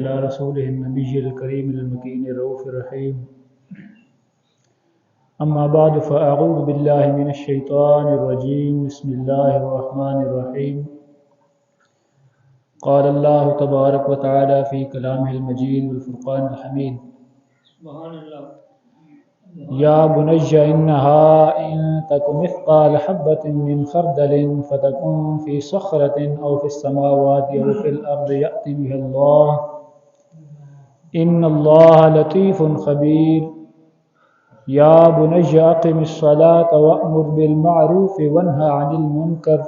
على رسوله النبي الكريم المكين الرؤوف الرحيم. أما بعد فأعوذ بالله من الشيطان الرجيم. بسم الله الرحمن الرحيم. قال الله تبارك وتعالى في كلامه المجيد والفرقان الحميد: يا بني إنها إن تك مثقال حبة من خردل فتكن في صخرة أو في السماوات أو في الأرض يأتي بها الله إن الله لطيف خبير. يا بني أقم الصلاة وأمر بالمعروف وانهى عن المنكر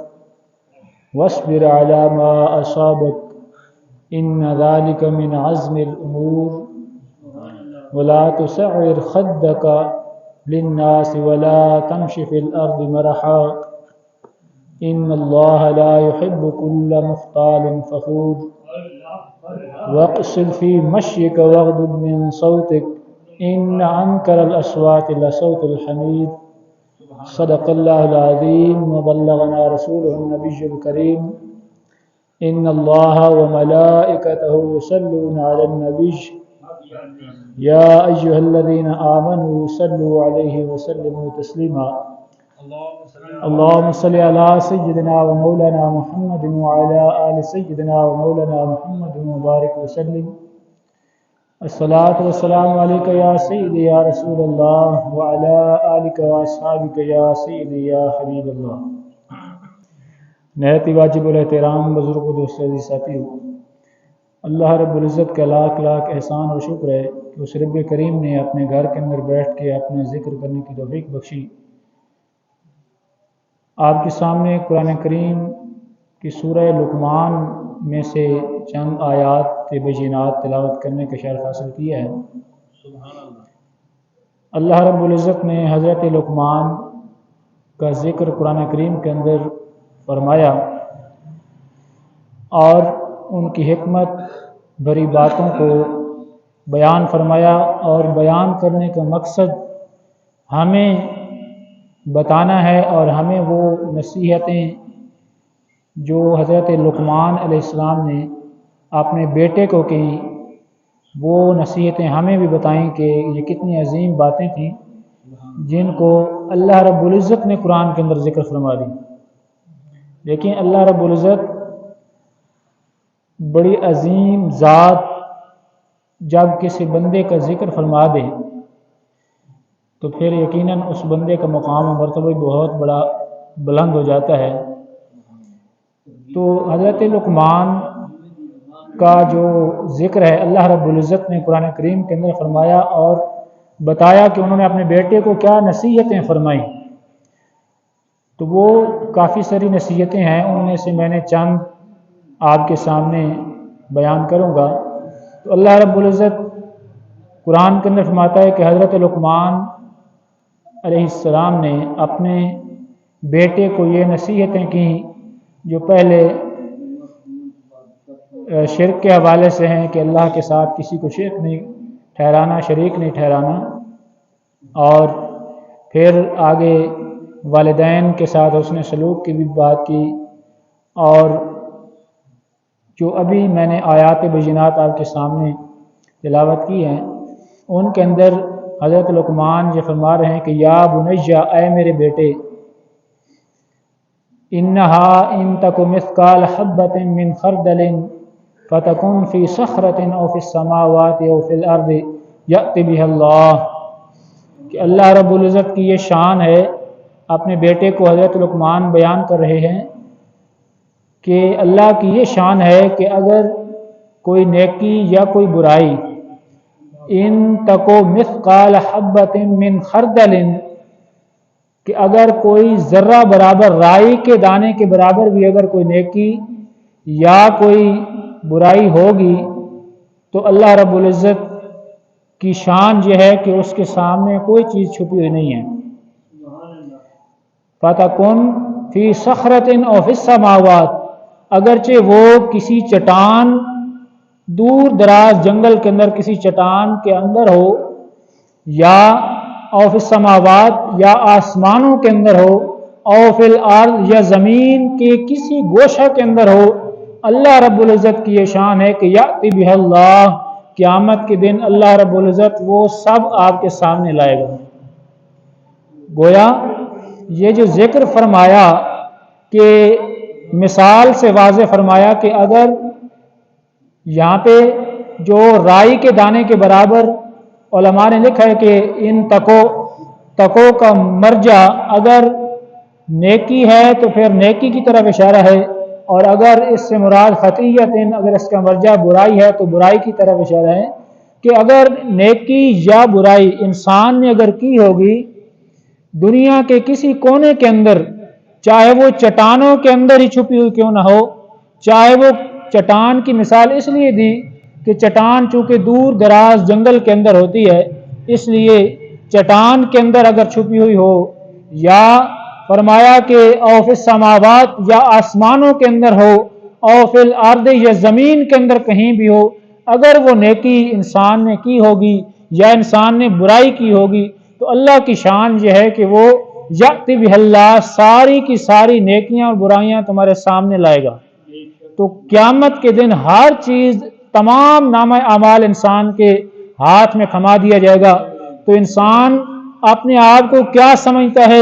واصبر على ما أصابك إن ذلك من عزم الأمور ولا تسعر خدك للناس ولا تمش في الأرض مرحا إن الله لا يحب كل مختال فخور واقصد في مشيك واغضض من صوتك إن أنكر الأصوات لصوت الحميد. صدق الله العظيم وبلغنا رسوله النبي الكريم. إن الله وملائكته يصلون على النبي يا أيها الذين آمنوا صلوا عليه وسلموا تسليما. اللهم صل على سيدنا ومولانا محمد وعلى آل سيدنا ومولانا محمد وبارك وسلم. الصلاة والسلام عليك يا سيدي يا رسول الله وعلى آلك وأصحابك يا سيدي يا حبیب اللہ. نہایت واجب الاحترام بزرگ و دوست عزیز ساتھیو، اللہ رب العزت کا لاکھ لاکھ احسان اور شکر ہے کہ اس رب کریم نے اپنے گھر کے اندر بیٹھ کے اپنا ذکر کرنے کی توفیق بخشی. آپ کے سامنے قرآن کریم کی سورہ لقمان میں سے چند آیات بینات تلاوت کرنے کا شرف حاصل کیا ہے. اللہ رب العزت نے حضرت لقمان کا ذکر قرآن کریم کے اندر فرمایا اور ان کی حکمت بھری باتوں کو بیان فرمایا، اور بیان کرنے کا مقصد ہمیں بتانا ہے اور ہمیں وہ نصیحتیں جو حضرت لقمان علیہ السلام نے اپنے بیٹے کو کی وہ نصیحتیں ہمیں بھی بتائیں کہ یہ کتنی عظیم باتیں تھیں جن کو اللہ رب العزت نے قرآن کے اندر ذکر فرما دی. لیکن اللہ رب العزت بڑی عظیم ذات جب کسی بندے کا ذکر فرما دے تو پھر یقیناً اس بندے کا مقام و مرتبہ بہت بڑا بلند ہو جاتا ہے. تو حضرت لقمان کا جو ذکر ہے اللہ رب العزت نے قرآن کریم کے اندر فرمایا اور بتایا کہ انہوں نے اپنے بیٹے کو کیا نصیحتیں فرمائیں. تو وہ کافی ساری نصیحتیں ہیں، ان میں سے میں نے چند آپ کے سامنے بیان کروں گا. تو اللہ رب العزت قرآن کے اندر فرماتا ہے کہ حضرت لقمان علیہ السلام نے اپنے بیٹے کو یہ نصیحتیں کی جو پہلے شرک کے حوالے سے ہیں کہ اللہ کے ساتھ کسی کو شرک نہیں ٹھہرانا، شریک نہیں ٹھہرانا، اور پھر آگے والدین کے ساتھ حسن سلوک کی بھی بات کی، اور جو ابھی میں نے آیات بینات آپ کے سامنے تلاوت کی ہیں ان کے اندر حضرت لقمان یہ فرما رہے ہیں کہ یا بنیا، اے میرے بیٹے، انہا ان تک مثقال حبۃ من خردل فتکن فی صخرۃ او فی السماوات او فی الارض یأتی بها اللہ. کہ اللہ رب العزت کی یہ شان ہے، اپنے بیٹے کو حضرت لقمان بیان کر رہے ہیں کہ اللہ کی یہ شان ہے کہ اگر کوئی نیکی یا کوئی برائی ان تکو مثقال حبۃ من خردل، کہ اگر کوئی ذرہ برابر، رائی کے دانے کے برابر بھی اگر کوئی نیکی یا کوئی برائی ہوگی تو اللہ رب العزت کی شان یہ ہے کہ اس کے سامنے کوئی چیز چھپی ہوئی نہیں ہے. فَتَكُنْ فِي صَخْرَةٍ أَوْ فِي السَّمَاوَاتِ، اگرچہ وہ کسی چٹان، دور دراز جنگل کے اندر کسی چٹان کے اندر ہو، یا او فی السماوات یا آسمانوں کے اندر ہو، او فی الارض یا زمین کے کسی گوشہ کے اندر ہو، اللہ رب العزت کی یہ شان ہے کہ یاتی بہ اللہ، قیامت کے دن اللہ رب العزت وہ سب آپ کے سامنے لائے گا۔ گویا یہ جو ذکر فرمایا کہ مثال سے واضح فرمایا کہ اگر یہاں پہ جو رائی کے دانے کے برابر علماء نے لکھا ہے کہ ان تکو کا مرجع اگر نیکی ہے تو پھر نیکی کی طرف اشارہ ہے، اور اگر اس سے مراد خطیت اگر اس کا مرجع برائی ہے تو برائی کی طرف اشارہ ہے، کہ اگر نیکی یا برائی انسان نے اگر کی ہوگی دنیا کے کسی کونے کے اندر، چاہے وہ چٹانوں کے اندر ہی چھپی ہوئی کیوں نہ ہو، چاہے وہ چٹان کی مثال اس لیے دی کہ چٹان چونکہ دور دراز جنگل کے اندر ہوتی ہے، اس لیے چٹان کے اندر اگر چھپی ہوئی ہو، یا فرمایا کہ او فی السماوات یا آسمانوں کے اندر ہو، او فی الارض یا زمین کے اندر کہیں بھی ہو، اگر وہ نیکی انسان نے کی ہوگی یا انسان نے برائی کی ہوگی تو اللہ کی شان یہ ہے کہ وہ یأتی بہ اللہ، ساری کی ساری نیکیاں اور برائیاں تمہارے سامنے لائے گا۔ تو قیامت کے دن ہر چیز، تمام نامہ اعمال انسان کے ہاتھ میں تھما دیا جائے گا۔ تو انسان اپنے آپ کو کیا سمجھتا ہے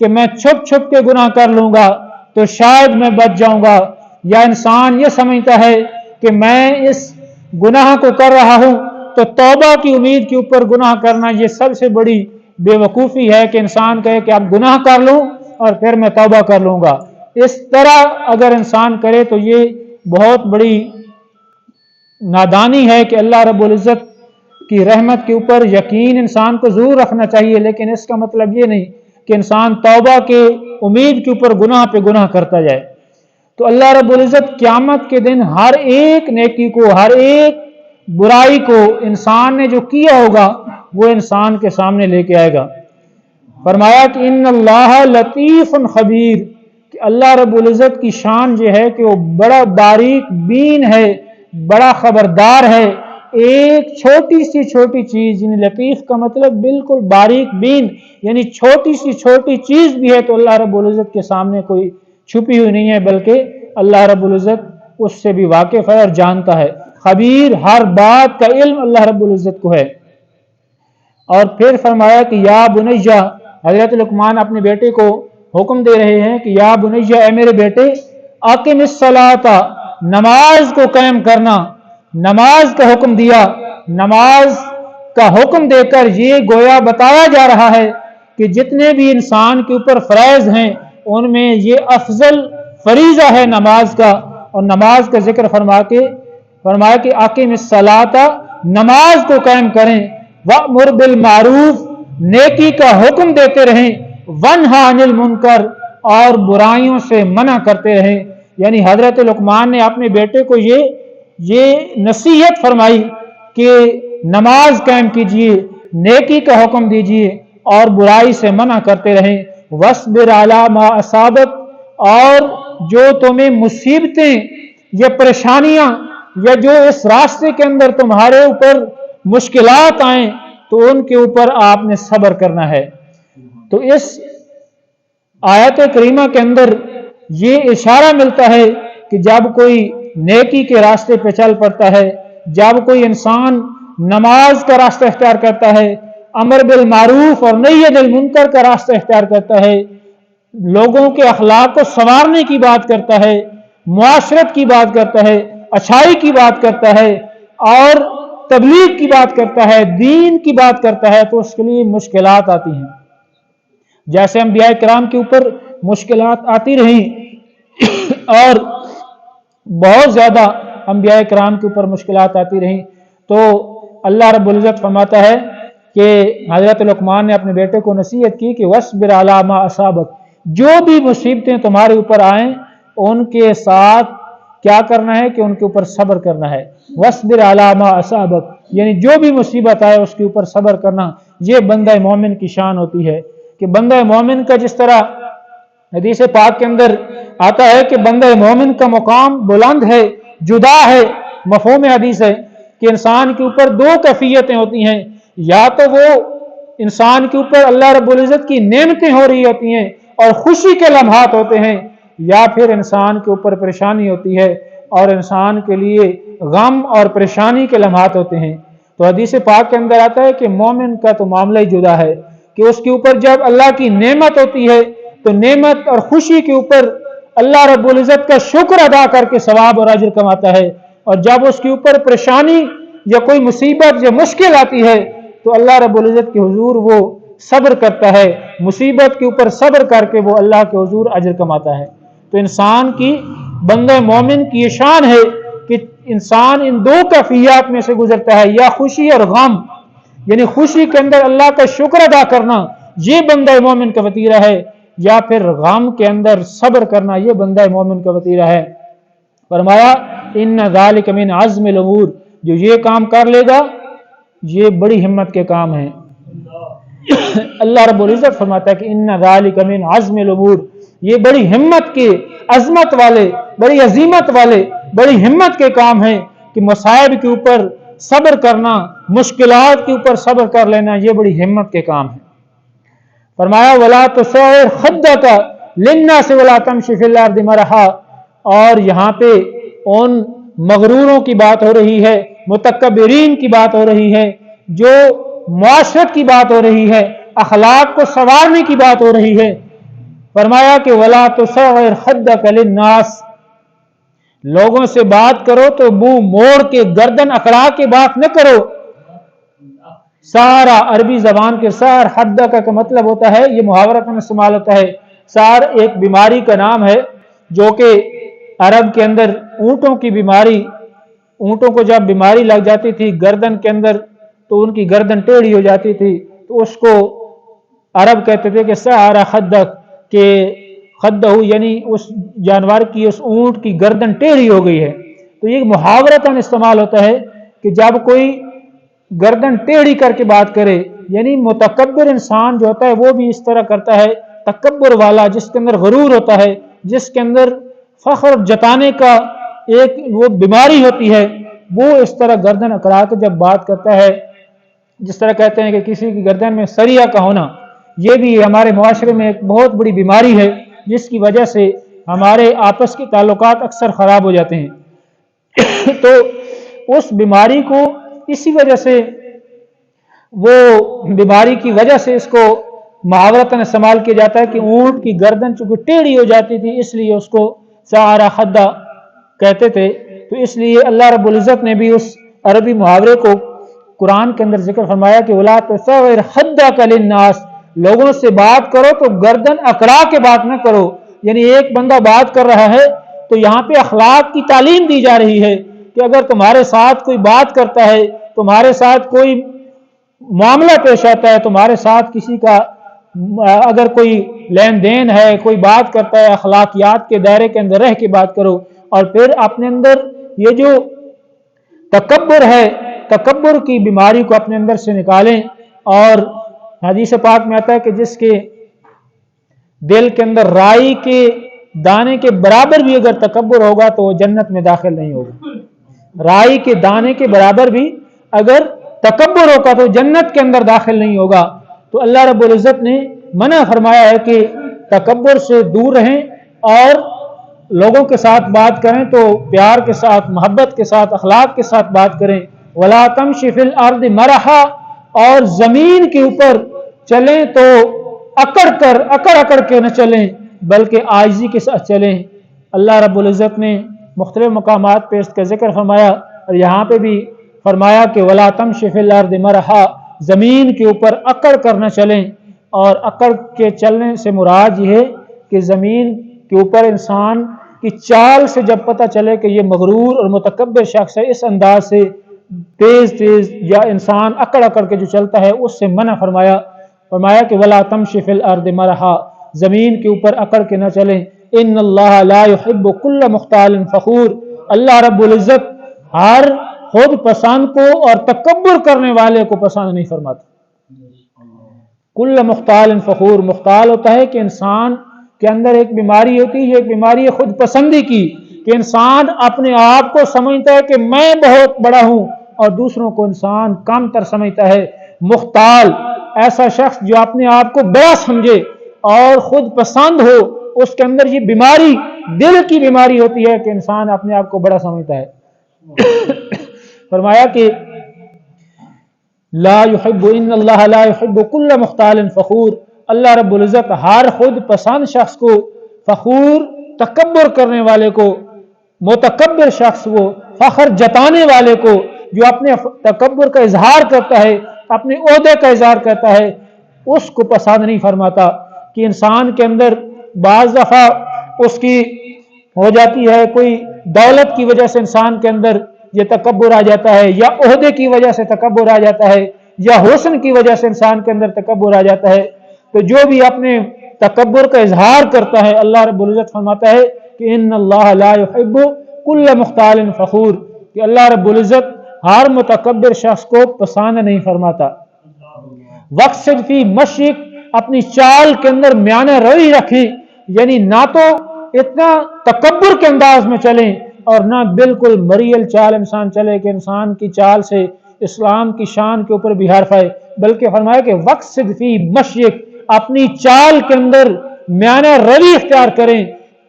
کہ میں چھپ چھپ کے گناہ کر لوں گا تو شاید میں بچ جاؤں گا، یا انسان یہ سمجھتا ہے کہ میں اس گناہ کو کر رہا ہوں تو توبہ کی امید کے اوپر گناہ کرنا یہ سب سے بڑی بے وقوفی ہے کہ انسان کہے کہ اب گناہ کر لوں اور پھر میں توبہ کر لوں گا۔ اس طرح اگر انسان کرے تو یہ بہت بڑی نادانی ہے کہ اللہ رب العزت کی رحمت کے اوپر یقین انسان کو ضرور رکھنا چاہیے، لیکن اس کا مطلب یہ نہیں کہ انسان توبہ کے امید کے اوپر گناہ پہ گناہ کرتا جائے۔ تو اللہ رب العزت قیامت کے دن ہر ایک نیکی کو، ہر ایک برائی کو انسان نے جو کیا ہوگا وہ انسان کے سامنے لے کے آئے گا۔ فرمایا کہ ان اللہ لطیف خبیر، کہ اللہ رب العزت کی شان یہ ہے کہ وہ بڑا باریک بین ہے، بڑا خبردار ہے۔ ایک چھوٹی سی چھوٹی چیز، یعنی لطیف کا مطلب بالکل باریک بین، یعنی چھوٹی سی چھوٹی چیز بھی ہے تو اللہ رب العزت کے سامنے کوئی چھپی ہوئی نہیں ہے، بلکہ اللہ رب العزت اس سے بھی واقف ہے اور جانتا ہے۔ خبیر، ہر بات کا علم اللہ رب العزت کو ہے۔ اور پھر فرمایا کہ یا بنیہ، حضرت لقمان اپنے بیٹے کو حکم دے رہے ہیں کہ یا بنیہ، اے میرے بیٹے، اقم الصلاۃ، نماز کو قائم کرنا، نماز کا حکم دیا۔ نماز کا حکم دے کر یہ گویا بتایا جا رہا ہے کہ جتنے بھی انسان کے اوپر فرائض ہیں ان میں یہ افضل فریضہ ہے نماز کا، اور نماز کا ذکر فرمایا کہ اقم الصلاۃ، نماز کو قائم کریں، وَأْمُرْ بِالْمَعْرُوفِ، نیکی کا حکم دیتے رہیں، وَانْہَ عَنِ الْمُنْکَرِ، اور برائیوں سے منع کرتے رہیں۔ یعنی حضرت لقمان نے اپنے بیٹے کو یہ نصیحت فرمائی کہ نماز قائم کیجئے، نیکی کا حکم دیجئے اور برائی سے منع کرتے رہیں۔ وَاصْبِرْ عَلَىٰ مَا أَصَابَكَ، اور جو تمہیں مصیبتیں یا پریشانیاں یا جو اس راستے کے اندر تمہارے اوپر مشکلات آئیں تو ان کے اوپر آپ نے صبر کرنا ہے۔ تو اس آیت کریمہ کے اندر یہ اشارہ ملتا ہے کہ جب کوئی نیکی کے راستے پہ چل پڑتا ہے، جب کوئی انسان نماز کا راستہ اختیار کرتا ہے، امر بالمعروف اور نہی عن المنکر کا راستہ اختیار کرتا ہے، لوگوں کے اخلاق کو سنوارنے کی بات کرتا ہے، معاشرت کی بات کرتا ہے، اچھائی کی بات کرتا ہے اور تبلیغ کی بات کرتا ہے، دین کی بات کرتا ہے، تو اس کے لیے مشکلات آتی ہیں۔ جیسے انبیاء کرام کے اوپر مشکلات آتی رہیں اور بہت زیادہ انبیاء کرام کے اوپر مشکلات آتی رہیں، تو اللہ رب العزت فرماتا ہے کہ حضرت لقمان نے اپنے بیٹے کو نصیحت کی کہ وَاصْبِرْ عَلَىٰ مَا أَصَابَكَ، جو بھی مصیبتیں تمہارے اوپر آئیں ان کے ساتھ کیا کرنا ہے کہ ان کے اوپر صبر کرنا ہے۔ وَاصْبِرْ عَلَىٰ مَا أَصَابَكَ، یعنی جو بھی مصیبت آئے اس کے اوپر صبر کرنا، یہ بندہ مومن کی شان ہوتی ہے کہ بندہ مومن کا جس طرح حدیث پاک کے اندر آتا ہے کہ بندہ مومن کا مقام بلند ہے، جدا ہے۔ مفہوم حدیث ہے کہ انسان کے اوپر دو کیفیتیں ہوتی ہیں، یا تو وہ انسان کے اوپر اللہ رب العزت کی نعمتیں ہو رہی ہوتی ہیں اور خوشی کے لمحات ہوتے ہیں، یا پھر انسان کے اوپر پریشانی ہوتی ہے، اور انسان کے لیے غم اور پریشانی کے لمحات ہوتے ہیں۔ تو حدیث پاک کے اندر آتا ہے کہ مومن کا تو معاملہ ہی جدا ہے کہ اس کے اوپر جب اللہ کی نعمت ہوتی ہے تو نعمت اور خوشی کے اوپر اللہ رب العزت کا شکر ادا کر کے ثواب اور اجر کماتا ہے، اور جب اس کے اوپر پریشانی یا کوئی مصیبت یا مشکل آتی ہے تو اللہ رب العزت کے حضور وہ صبر کرتا ہے، مصیبت کے اوپر صبر کر کے وہ اللہ کے حضور اجر کماتا ہے۔ تو انسان کی، بندہ مومن کی یہ شان ہے کہ انسان ان دو کیفیات میں سے گزرتا ہے، یا خوشی اور غم، یعنی خوشی کے اندر اللہ کا شکر ادا کرنا یہ بندہ مومن کا وتیرہ ہے، یا پھر غم کے اندر صبر کرنا یہ بندہ مومن کا وتیرہ ہے۔ فرمایا ان ذالک من عزم الامور، جو یہ کام کر لے گا یہ بڑی ہمت کے کام ہیں۔ اللہ رب العزت فرماتا ہے کہ ان ذالک من عزم الامور، یہ بڑی ہمت کے، عظمت والے، بڑی عظیمت والے، بڑی ہمت کے کام ہیں کہ مصائب کے اوپر صبر کرنا، مشکلات کے اوپر صبر کر لینا یہ بڑی ہمت کے کام ہیں۔ فرمایا ولا تصعر خدک للناس ولا تمشی فی الارض مرحا، اور یہاں پہ ان مغروروں کی بات ہو رہی ہے، متکبرین کی بات ہو رہی ہے، جو معاشرت کی بات ہو رہی ہے، اخلاق کو سنوارنے کی بات ہو رہی ہے۔ فرمایا کہ ولا تصعر خدک للناس، لوگوں سے بات کرو تو منہ موڑ کے گردن اکڑا کے بات نہ کرو۔ سارا عربی زبان کے سار حد کا مطلب ہوتا ہے، یہ محاورت میں استعمال ہوتا ہے۔ سار ایک بیماری کا نام ہے جو کہ عرب کے اندر اونٹوں کی بیماری، اونٹوں کو جب بیماری لگ جاتی تھی گردن کے اندر تو ان کی گردن ٹیڑھی ہو جاتی تھی، تو اس کو عرب کہتے تھے کہ سارا خدک، کہ خدہ یعنی اس جانور کی، اس اونٹ کی گردن ٹیڑھی ہو گئی ہے۔ تو یہ محاورتاً استعمال ہوتا ہے کہ جب کوئی گردن ٹیڑھی کر کے بات کرے، یعنی متکبر انسان جو ہوتا ہے وہ بھی اس طرح کرتا ہے، تکبر والا جس کے اندر غرور ہوتا ہے، جس کے اندر فخر جتانے کا ایک وہ بیماری ہوتی ہے، وہ اس طرح گردن اکڑا کے جب بات کرتا ہے، جس طرح کہتے ہیں کہ کسی کی گردن میں سریا کا ہونا، یہ بھی ہمارے معاشرے میں ایک بہت بڑی بیماری ہے جس کی وجہ سے ہمارے آپس کے تعلقات اکثر خراب ہو جاتے ہیں۔ تو اس بیماری کو اسی وجہ سے، وہ بیماری کی وجہ سے اس کو محاورتاً استعمال کیا جاتا ہے کہ اونٹ کی گردن چونکہ ٹیڑھی ہو جاتی تھی اس لیے اس کو سارا خدہ کہتے تھے۔ تو اس لیے اللہ رب العزت نے بھی اس عربی محاورے کو قرآن کے اندر ذکر فرمایا کہ وَلَا تُصَعِّرْ خَدَّكَ لِلنَّاسِ، لوگوں سے بات کرو تو گردن اکڑا کے بات نہ کرو۔ یعنی ایک بندہ بات کر رہا ہے تو یہاں پہ اخلاق کی تعلیم دی جا رہی ہے کہ اگر تمہارے ساتھ کوئی بات کرتا ہے، تمہارے ساتھ کوئی معاملہ پیش آتا ہے، تمہارے ساتھ کسی کا اگر کوئی لین دین ہے، کوئی بات کرتا ہے، اخلاقیات کے دائرے کے اندر رہ کے بات کرو، اور پھر اپنے اندر یہ جو تکبر ہے، تکبر کی بیماری کو اپنے اندر سے نکالیں۔ اور حدیث پاک میں آتا ہے کہ جس کے دل کے اندر رائی کے دانے کے برابر بھی اگر تکبر ہوگا تو وہ جنت میں داخل نہیں ہوگا۔ رائی کے دانے کے برابر بھی اگر تکبر ہوگا تو جنت کے اندر داخل نہیں ہوگا۔ تو اللہ رب العزت نے منع فرمایا ہے کہ تکبر سے دور رہیں اور لوگوں کے ساتھ بات کریں تو پیار کے ساتھ، محبت کے ساتھ، اخلاق کے ساتھ بات کریں۔ وَلَا تَمْشِ فِي الْأَرْضِ مَرَحًا، اور زمین کے اوپر چلیں تو اکڑ کے نہ چلیں بلکہ عاجزی کے ساتھ چلیں۔ اللہ رب العزت نے مختلف مقامات پہ اس کا ذکر فرمایا، اور یہاں پہ بھی فرمایا کہ وَلَا تَمْشِ فِي الْأَرْضِ مَرَحًا، زمین کے اوپر اکڑ کر نہ چلیں۔ اور اکڑ کے چلنے سے مراد یہ ہے کہ زمین کے اوپر انسان کی چال سے جب پتہ چلے کہ یہ مغرور اور متکبر شخص ہے، اس انداز سے تیز یا انسان اکڑ کے جو چلتا ہے اس سے منع فرمایا کہ وَلَا تَمْشِ فِي الْأَرْضِ مَرَحًا، زمین کے اوپر اکڑ کے نہ چلیں۔ إِنَّ اللَّهَ لَا يُحِبُّ كُلَّ مُخْتَالٍ فَخُورٍ، اللہ رب العزت ہر خود پسند کو اور تکبر کرنے والے کو پسند نہیں فرماتا۔ کل مختال فخور، مختال ہوتا ہے کہ انسان کے اندر ایک بیماری ہوتی ہے، ایک بیماری ہے خود پسندی کی، کہ انسان اپنے آپ کو سمجھتا ہے کہ میں بہت بڑا ہوں اور دوسروں کو انسان کم تر سمجھتا ہے۔ مختال ایسا شخص جو اپنے آپ کو بڑا سمجھے اور خود پسند ہو اس کے اندر یہ بیماری دل کی بیماری ہوتی ہے کہ انسان اپنے آپ کو بڑا سمجھتا ہے۔ فرمایا کہ لا يحب ان اللہ لا يحب كل مختال فخور، اللہ رب العزت ہر خود پسند شخص کو، فخور تکبر کرنے والے کو، متکبر شخص کو، فخر جتانے والے کو، جو اپنے تکبر کا اظہار کرتا ہے، اپنے عہدے کا اظہار کرتا ہے، اس کو پسند نہیں فرماتا۔ کہ انسان کے اندر بعض دفعہ اس کی ہو جاتی ہے، کوئی دولت کی وجہ سے انسان کے اندر یہ تکبر آ جاتا ہے، یا عہدے کی وجہ سے تکبر آ جاتا ہے، یا حسن کی وجہ سے انسان کے اندر تکبر آ جاتا ہے۔ تو جو بھی اپنے تکبر کا اظہار کرتا ہے، اللہ رب العزت فرماتا ہے کہ ان اللہ لا يحب كل مختال فخور، کہ اللہ رب العزت ہر متکبر شخص کو پسند نہیں فرماتا۔ وقصد فی مشرق، اپنی چال کے اندر میانہ روی رکھیں، یعنی نہ تو اتنا تکبر کے انداز میں چلیں اور نہ بالکل مریل چال انسان چلے کہ انسان کی چال سے اسلام کی شان کے اوپر بھی حرف آئے، بلکہ فرمایا کہ وقصد فی مشرق، اپنی چال کے اندر میانہ روی اختیار کریں،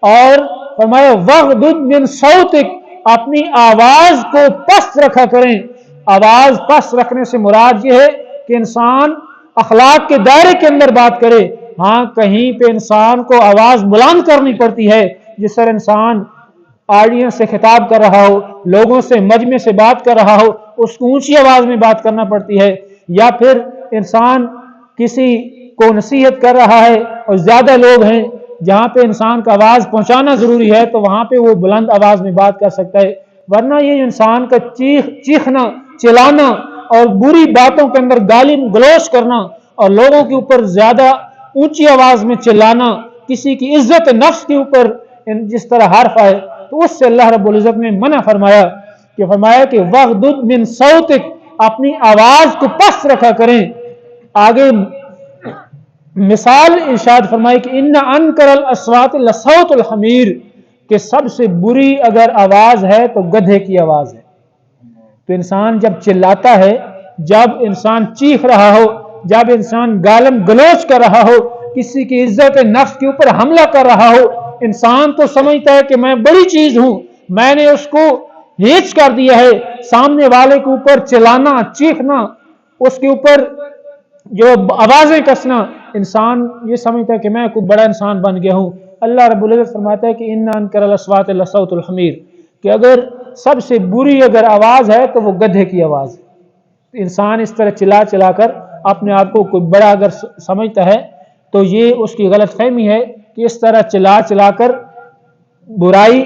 اور فرمایا وغضض من صوتک، اپنی آواز کو پست رکھا کریں۔ آواز پست رکھنے سے مراد یہ ہے کہ انسان اخلاق کے دائرے کے اندر بات کرے۔ ہاں کہیں پہ انسان کو آواز بلند کرنی پڑتی ہے، جس طرح انسان آڈینس سے خطاب کر رہا ہو، لوگوں سے مجمع سے بات کر رہا ہو، اس کو اونچی آواز میں بات کرنا پڑتی ہے، یا پھر انسان کسی کو نصیحت کر رہا ہے اور زیادہ لوگ ہیں جہاں پہ انسان کا آواز پہنچانا ضروری ہے تو وہاں پہ وہ بلند آواز میں بات کر سکتا ہے، ورنہ یہ انسان کا چیخنا، چلانا اور بری باتوں کے اندر گالی گلوچ کرنا اور لوگوں کے اوپر زیادہ اونچی آواز میں چلانا، کسی کی عزت نفس کے اوپر جس طرح حرف آئے، تو اس سے اللہ رب العزت نے منع فرمایا کہ وغضض من صوتک، اپنی آواز کو پست رکھا کریں۔ آگے مثال ارشاد فرمائی کہ ان انکر الاصوات لصوت الحمیر، کہ سب سے بری اگر آواز ہے تو گدھے کی آواز ہے۔ تو انسان جب چلاتا ہے، جب انسان چیخ رہا ہو، جب انسان گالم گلوچ کر رہا ہو، کسی کی عزت نفس کے اوپر حملہ کر رہا ہو، انسان تو سمجھتا ہے کہ میں بڑی چیز ہوں، میں نے اس کو ہیچ کر دیا ہے، سامنے والے کے اوپر چلانا، چیخنا، اس کے اوپر جو آوازیں کسنا، انسان یہ سمجھتا ہے کہ میں کوئی بڑا انسان بن گیا ہوں۔ اللہ رب العزت فرماتا ہے کہ ان انکر الاصوات لصوت الحمیر، کہ اگر سب سے بری اگر آواز ہے تو وہ گدھے کی آواز ہے۔ انسان اس طرح چلا چلا کر اپنے آپ کو کوئی بڑا اگر سمجھتا ہے تو یہ اس کی غلط فہمی ہے کہ اس طرح چلا چلا کر برائی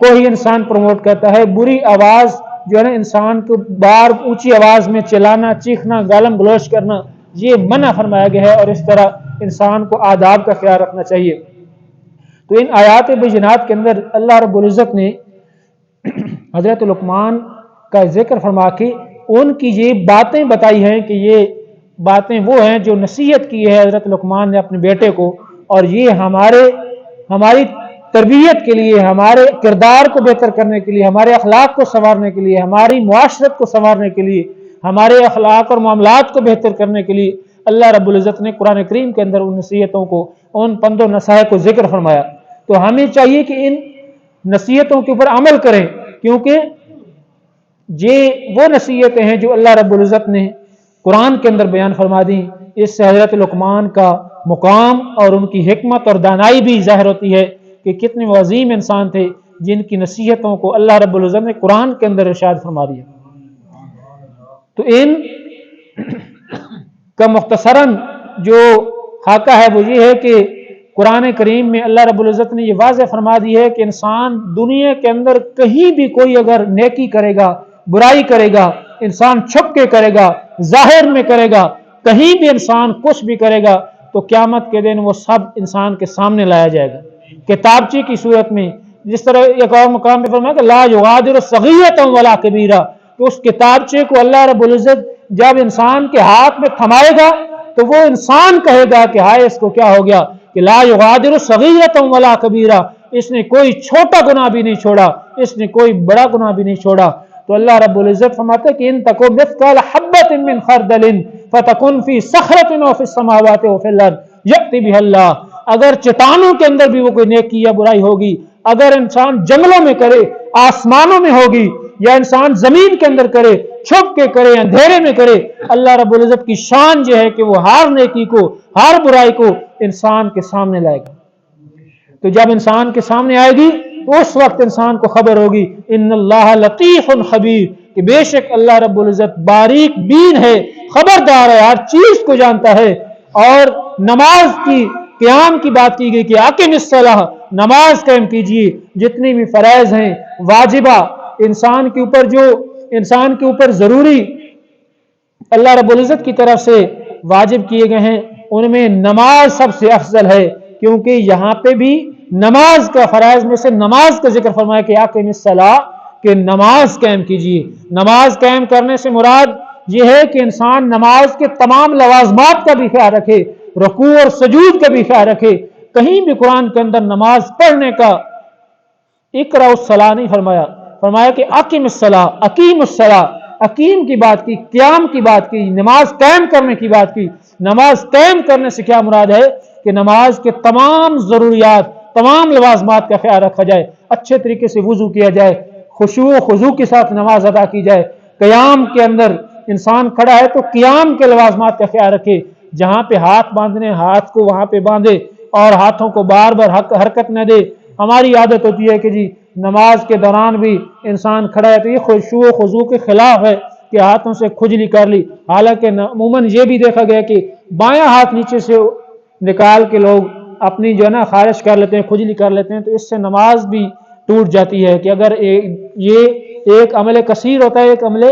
کو ہی انسان پروموٹ کرتا ہے۔ بری آواز جو ہے نا، انسان کو بار اونچی آواز میں چلانا، چیخنا، گالم گلوچ کرنا، یہ منع فرمایا گیا ہے، اور اس طرح انسان کو آداب کا خیال رکھنا چاہیے۔ تو ان آیات بینات کے اندر اللہ رب العزت نے حضرت لقمان کا ذکر فرما کے ان کی یہ باتیں بتائی ہیں کہ یہ باتیں وہ ہیں جو نصیحت کی ہے حضرت لقمان نے اپنے بیٹے کو، اور یہ ہماری تربیت کے لیے، ہمارے کردار کو بہتر کرنے کے لیے، ہمارے اخلاق کو سنوارنے کے لیے، ہماری معاشرت کو سنوارنے کے لیے، ہمارے اخلاق اور معاملات کو بہتر کرنے کے لیے اللہ رب العزت نے قرآن کریم کے اندر ان نصیحتوں کو، ان پند و نصائح کو ذکر فرمایا۔ تو ہمیں چاہیے کہ ان نصیحتوں کے اوپر عمل کریں، کیونکہ یہ وہ نصیحتیں ہیں جو اللہ رب العزت نے قرآن کے اندر بیان فرما دی۔ اس سے حضرت لقمان کا مقام اور ان کی حکمت اور دانائی بھی ظاہر ہوتی ہے کہ کتنے عظیم انسان تھے جن کی نصیحتوں کو اللہ رب العزت نے قرآن کے اندر ارشاد فرما دیا۔ تو ان کا مختصراً جو خاکہ ہے وہ یہ ہے کہ قرآن کریم میں اللہ رب العزت نے یہ واضح فرما دی ہے کہ انسان دنیا کے اندر کہیں بھی کوئی اگر نیکی کرے گا، برائی کرے گا، انسان چھپ کے کرے گا، ظاہر میں کرے گا، کہیں بھی انسان کچھ بھی کرے گا تو قیامت کے دن وہ سب انسان کے سامنے لایا جائے گا کتابچے کی صورت میں۔ جس طرح ایک اور مقام پہ فرمایا کہ لا یغادر صغیرۃ ولا کبیرہ، تو اس کتابچے کو اللہ رب العزت جب انسان کے ہاتھ میں تھمائے گا تو وہ انسان کہے گا کہ ہائے اس کو کیا ہو گیا، کہ لا یغادر صغیرۃ ولا کبیرہ، اس نے کوئی چھوٹا گناہ بھی نہیں چھوڑا، اس نے کوئی بڑا گناہ بھی نہیں چھوڑا۔ تو اللہ رب العزت فرماتا ہے کہ ان تکو مثقال حبۃ من خردل فتکن فی صخرۃ او فی السماوات او فی الارض یأتی بها اللہ، اگر چٹانوں کے اندر بھی وہ کوئی نیکی یا برائی ہوگی، اگر انسان جنگلوں میں کرے، آسمانوں میں ہوگی، یا انسان زمین کے اندر کرے، چھپ کے کرے، اندھیرے میں کرے، اللہ رب العزت کی شان جو ہے کہ وہ ہر نیکی کو، ہر برائی کو انسان کے سامنے لائے گا۔ تو جب انسان کے سامنے آئے گی تو اس وقت انسان کو خبر ہوگی ان اللہ لطیف خبیر، کہ بے شک اللہ رب العزت باریک بین ہے، خبردار ہے، ہر چیز کو جانتا ہے۔ اور نماز کی قیام کی بات کی گئی کہ اقم الصلاۃ، نماز قائم کیجیے، جتنی بھی فرائض ہیں، واجبہ انسان کے اوپر ضروری اللہ رب العزت کی طرف سے واجب کیے گئے ہیں، ان میں نماز سب سے افضل ہے، کیونکہ یہاں پہ بھی نماز کا فرائض میں سے نماز کا ذکر فرمایا کہ اقم الصلاۃ، کہ نماز قائم کیجیے۔ نماز قائم کرنے سے مراد یہ ہے کہ انسان نماز کے تمام لوازمات کا بھی خیال رکھے، رکوع اور سجود کا بھی خیال رکھے۔ کہیں بھی قرآن کے اندر نماز پڑھنے کا اقرأ الصلاۃ نہیں فرمایا، فرمایا کہ اقم الصلاۃ، اقیم الصلاۃ، اقیم کی بات کی، قیام کی بات کی، نماز قائم کرنے کی بات کی۔ نماز قائم کرنے سے کیا مراد ہے کہ نماز کے تمام ضروریات، تمام لوازمات کا خیال رکھا جائے، اچھے طریقے سے وضو کیا جائے، خشوع و خضوع کے ساتھ نماز ادا کی جائے۔ قیام کے اندر انسان کھڑا ہے تو قیام کے لوازمات کا خیال رکھے، جہاں پہ ہاتھ باندھنے ہاتھ کو وہاں پہ باندھے اور ہاتھوں کو بار بار حرکت نہ دے۔ ہماری عادت ہوتی ہے کہ جی نماز کے دوران بھی انسان کھڑا ہے تو یہ خشوع و خضوع کے خلاف ہے کہ ہاتھوں سے کھجلی کر لی، حالانکہ عموماً یہ بھی دیکھا گیا کہ بایاں ہاتھ نیچے سے نکال کے لوگ اپنی جو ہے نا خارش کر لیتے ہیں، کھجلی کر لیتے ہیں، تو اس سے نماز بھی ٹوٹ جاتی ہے۔ کہ اگر یہ ایک عمل کثیر ہوتا ہے، ایک عمل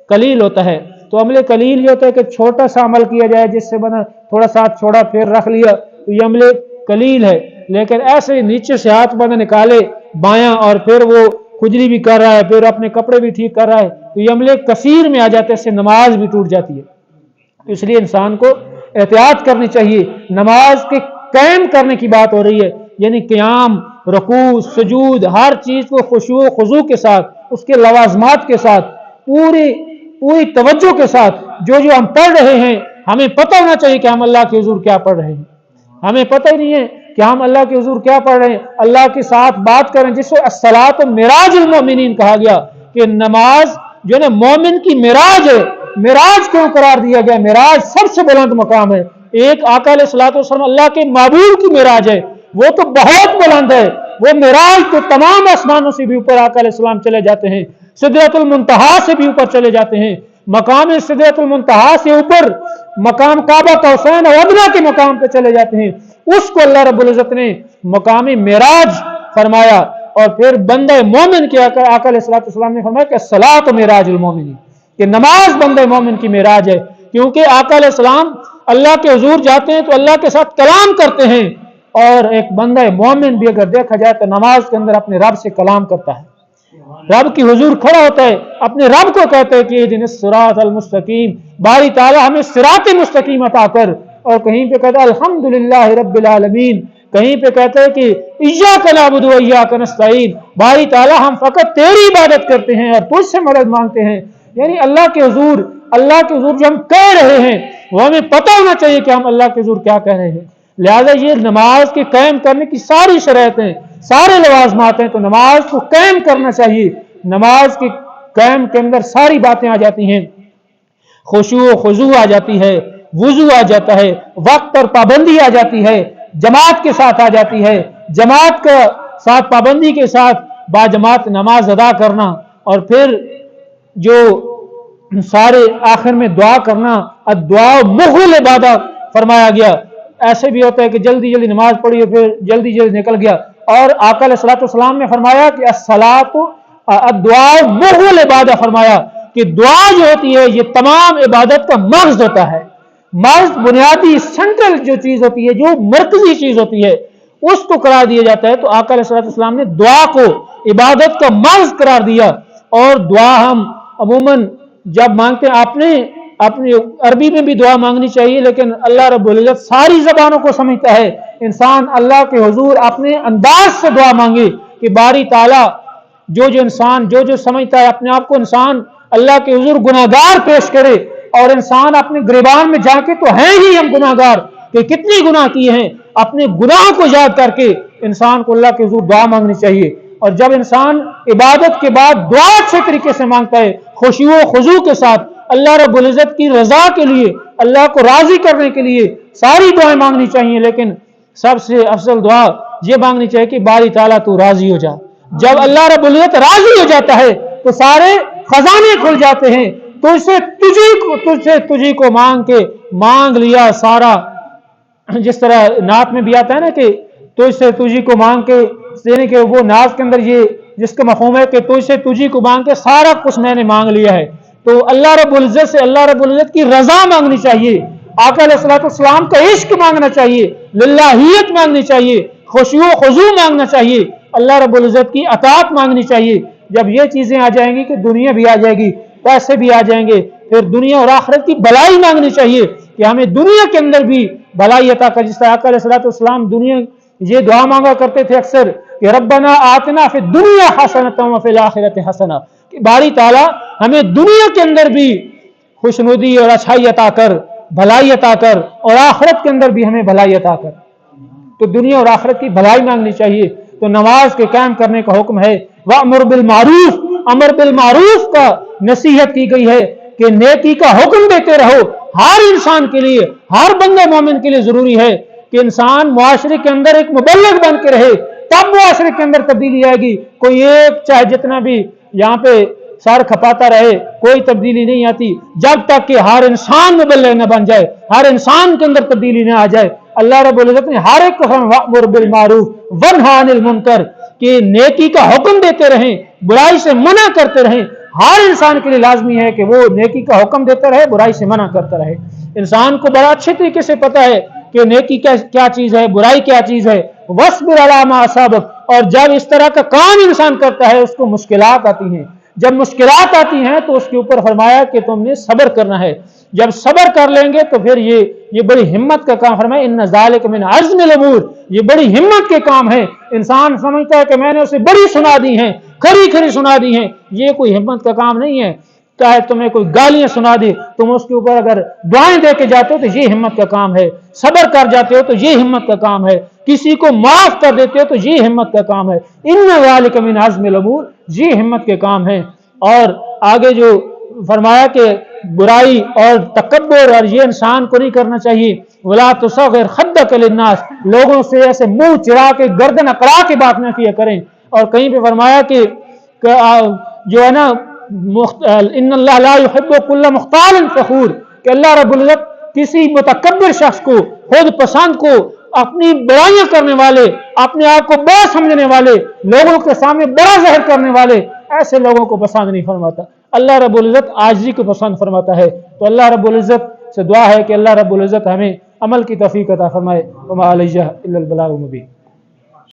قلیل ہوتا ہے، تو عمل قلیل یہ ہوتا ہے کہ چھوٹا سا عمل کیا جائے جس سے بنا تھوڑا سا چھوڑا پھر رکھ لیا، تو یہ عمل قلیل ہے۔ لیکن ایسے نیچے سے ہاتھ بنا نکالے بایاں اور پھر وہ کھجلی بھی کر رہا ہے، پھر اپنے کپڑے بھی ٹھیک کر رہا ہے، تو یہ عمل کثیر میں آ جاتا ہے، اس سے نماز بھی ٹوٹ جاتی ہے۔ اس لیے انسان کو احتیاط کرنی چاہیے۔ نماز کے قائم کرنے کی بات ہو رہی ہے، یعنی قیام، رکوع، سجود، ہر چیز کو خشوع و خضوع کے ساتھ، اس کے لوازمات کے ساتھ، پوری توجہ کے ساتھ جو ہم پڑھ رہے ہیں، ہمیں پتہ ہونا چاہیے کہ ہم اللہ کے حضور کیا پڑھ رہے ہیں۔ ہمیں پتہ ہی نہیں ہے کہ ہم اللہ کے حضور کیا پڑھ رہے ہیں، اللہ کے ساتھ بات کریں، جس کو الصلاۃ معراج المؤمنین کہا گیا، کہ نماز جو ہے نا مومن کی معراج ہے۔ معراج کیوں قرار دیا گیا؟ معراج سب سے بلند مقام ہے۔ ایک آقا علیہ الصلوۃ والسلام اللہ کے محبوب کی معراج ہے، وہ تو بہت بلند ہے۔ وہ معراج تو تمام آسمانوں سے بھی اوپر آقا علیہ السلام چلے جاتے ہیں، سدرۃ المنتہا سے بھی اوپر چلے جاتے ہیں۔ مقام سدرۃ المنتہا سے اوپر مقام کعبہ قوسین اور ادنیٰ کے مقام پہ چلے جاتے ہیں، اس کو اللہ رب العزت نے مقام معراج فرمایا۔ اور پھر بندہ مومن کے آقا علیہ السلام نے فرمایا کہ الصلاۃ معراج المومنین، کہ نماز بندہ مومن کی معراج ہے، کیونکہ آقا علیہ السلام اللہ کے حضور جاتے ہیں تو اللہ کے ساتھ کلام کرتے ہیں، اور ایک بندہ مومن بھی اگر دیکھا جائے تو نماز کے اندر اپنے رب سے کلام کرتا ہے، رب کی حضور کھڑا ہوتا ہے، اپنے رب کو کہتا ہے کہ اہدنا الصراط المستقیم، باری تعالی ہمیں صراط مستقیم عطا کر۔ اور کہیں پہ کہتا ہے الحمدللہ رب العالمین، کہیں پہ کہتا ہے کہ ایاک نعبد و ایاک نستعین، باری تعالی ہم فقط تیری عبادت کرتے ہیں اور تجھ سے مدد مانگتے ہیں۔ یعنی اللہ کے حضور جو ہم کہہ رہے ہیں وہ ہمیں پتہ ہونا چاہیے کہ ہم اللہ کے حضور کیا کہہ رہے ہیں۔ لہذا یہ نماز کے قائم کرنے کی ساری شرائطیں، سارے لوازمات ہیں، تو نماز کو قائم کرنا چاہیے۔ نماز کے قائم کے اندر ساری باتیں آ جاتی ہیں، خشوع و خضوع آ جاتی ہے، وضو آ جاتا ہے، وقت پر پابندی آ جاتی ہے، جماعت کے ساتھ آ جاتی ہے، جماعت کا ساتھ پابندی کے ساتھ باجماعت نماز ادا کرنا، اور پھر جو سارے آخر میں دعا کرنا، الدعاء مخ العبادت فرمایا گیا۔ ایسے بھی ہوتا ہے کہ جلدی جلدی نماز پڑھی اور پھر جلدی جلدی نکل گیا، اور آقا علیہ الصلوۃ والسلام نے فرمایا کہ الصلاۃ الدعاء مخ العبادت، فرمایا کہ دعا جو ہوتی ہے یہ تمام عبادت کا مغز ہوتا ہے، مغز بنیادی سینٹرل جو چیز ہوتی ہے، جو مرکزی چیز ہوتی ہے، اس کو قرار دیا جاتا ہے۔ تو آقا علیہ الصلوۃ والسلام نے دعا کو عبادت کا مغز قرار دیا۔ اور دعا ہم عموماً جب مانگتے ہیں، اپنی عربی میں بھی دعا مانگنی چاہیے، لیکن اللہ رب العزت ساری زبانوں کو سمجھتا ہے، انسان اللہ کے حضور اپنے انداز سے دعا مانگے کہ باری تعالیٰ جو انسان جو سمجھتا ہے اپنے آپ کو، انسان اللہ کے حضور گناہگار پیش کرے، اور انسان اپنے گریبان میں جا کے تو ہیں ہی ہم گناہگار، کہ کتنے گناہ کیے ہیں، اپنے گناہوں کو یاد کر کے انسان کو اللہ کے حضور دعا مانگنی چاہیے۔ اور جب انسان عبادت کے بعد دعا اچھے طریقے سے مانگتا ہے، خشوع و خضوع کے ساتھ، اللہ رب العزت کی رضا کے لیے، اللہ کو راضی کرنے کے لیے ساری دعائیں مانگنی چاہیے، لیکن سب سے افضل دعا یہ مانگنی چاہیے کہ باری تعالیٰ تو راضی ہو جا۔ جب اللہ رب العزت راضی ہو جاتا ہے تو سارے خزانے کھل جاتے ہیں، تجھی کو مانگ لیا سارا، جس طرح نعت میں بھی آتا ہے نا کہ تجھی کو مانگ کے، یعنی کہ وہ نعت کے اندر یہ جس کا مفہوم ہے کہ تجھی کو مانگ کے سارا کچھ میں نے مانگ لیا ہے۔ تو اللہ رب العزت سے اللہ رب العزت کی رضا مانگنی چاہیے، آقا علیہ الصلوۃ والسلام کا عشق مانگنا چاہیے، للہیت مانگنی چاہیے، خشوع و خضوع مانگنا چاہیے، اللہ رب العزت کی اطاعت مانگنی چاہیے۔ جب یہ چیزیں آ جائیں گی کہ دنیا بھی آ جائے گی، پیسے بھی آ جائیں گے، پھر دنیا اور آخرت کی بھلائی مانگنی چاہیے کہ ہمیں دنیا کے اندر بھی بھلائی عطا کر۔ جس طرح آقا علیہ الصلوۃ والسلام دنیا یہ دعا مانگا کرتے تھے اکثر کہ ربنا آتنا فی الدنیا حسنۃ وفی الآخرۃ حسنہ، کہ باری تعالیٰ ہمیں دنیا کے اندر بھی خوشنودی اور اچھائی عطا کر، بھلائی عطا کر، اور آخرت کے اندر بھی ہمیں بھلائی عطا کر۔ تو دنیا اور آخرت کی بھلائی مانگنی چاہیے۔ تو نماز کے قائم کرنے کا حکم ہے، وَأْمُرْ بِالْمَعْرُوفِ، امر بالمعروف کا نصیحت کی گئی ہے کہ نیکی کا حکم دیتے رہو۔ ہر انسان کے لیے، ہر بندے مومن کے لیے ضروری ہے کہ انسان معاشرے کے اندر ایک مبلغ بن کے رہے، تب معاشرے کے اندر تبدیلی آئے گی۔ کوئی ایک چاہے جتنا بھی یہاں پہ سر کھپاتا رہے، کوئی تبدیلی نہیں آتی جب تک کہ ہر انسان مبلغ نہ بن جائے، ہر انسان کے اندر تبدیلی نہ آ جائے۔ اللہ رب العزت نے ہر ایک کو وَأْمُرْ بِالْمَعْرُوفِ وَانْهَ عَنِ الْمُنْکَرِ کہ نیکی کا حکم دیتے رہیں، برائی سے منع کرتے رہیں۔ ہر انسان کے لیے لازمی ہے کہ وہ نیکی کا حکم دیتا رہے، برائی سے منع کرتا رہے۔ انسان کو بڑا اچھے طریقے سے پتا ہے کہ نیکی کیا چیز ہے، برائی کیا چیز ہے۔ وَاصْبِرْ عَلَىٰ مَا أَصَابَكَ، اور جب اس طرح کا کام انسان کرتا ہے اس کو مشکلات آتی ہیں، جب مشکلات آتی ہیں تو اس کے اوپر فرمایا کہ تم نے صبر کرنا ہے۔ جب صبر کر لیں گے تو پھر یہ بڑی ہمت کا کام فرمایا، ان ذالک من عزم الامور، یہ بڑی ہمت کے کام ہے۔ انسان سمجھتا ہے کہ میں نے اسے بڑی سنا دی ہیں، کھری کھری سنا دی ہیں، یہ کوئی ہمت کا کام نہیں ہے۔ چاہے تمہیں کوئی گالیاں سنا دے، تم اس کے اوپر اگر دعائیں دے کے جاتے ہو تو یہ ہمت کا کام ہے، صبر کر جاتے ہو تو یہ ہمت کا کام ہے، کسی کو معاف کر دیتے ہو تو یہ ہمت کا کام ہے۔ ان ذالک من عزم الامور، یہ ہمت کے کام ہے۔ اور آگے جو فرمایا کہ برائی اور تکبر اور یہ انسان کو نہیں کرنا چاہیے، ولا تصغر خدک للناس، لوگوں سے ایسے منہ چڑا کے گردن اکڑا کے بات نہ کیا کریں۔ اور کہیں پہ فرمایا کہ جو ہے نا ان اللہ لا يحب كل مختال فخور، کہ اللہ رب العزت کسی متکبر شخص کو، خود پسند کو، اپنی برائیاں کرنے والے، اپنے آپ کو بڑا سمجھنے والے، لوگوں کے سامنے بڑا ظاہر کرنے والے، ایسے لوگوں کو پسند نہیں فرماتا۔ اللہ رب العزت عاجزی کو پسند فرماتا ہے۔ تو اللہ رب العزت سے دعا ہے کہ اللہ رب العزت ہمیں عمل کی توفیق عطا فرمائے۔ وما علیہ الا البلاغ المبین۔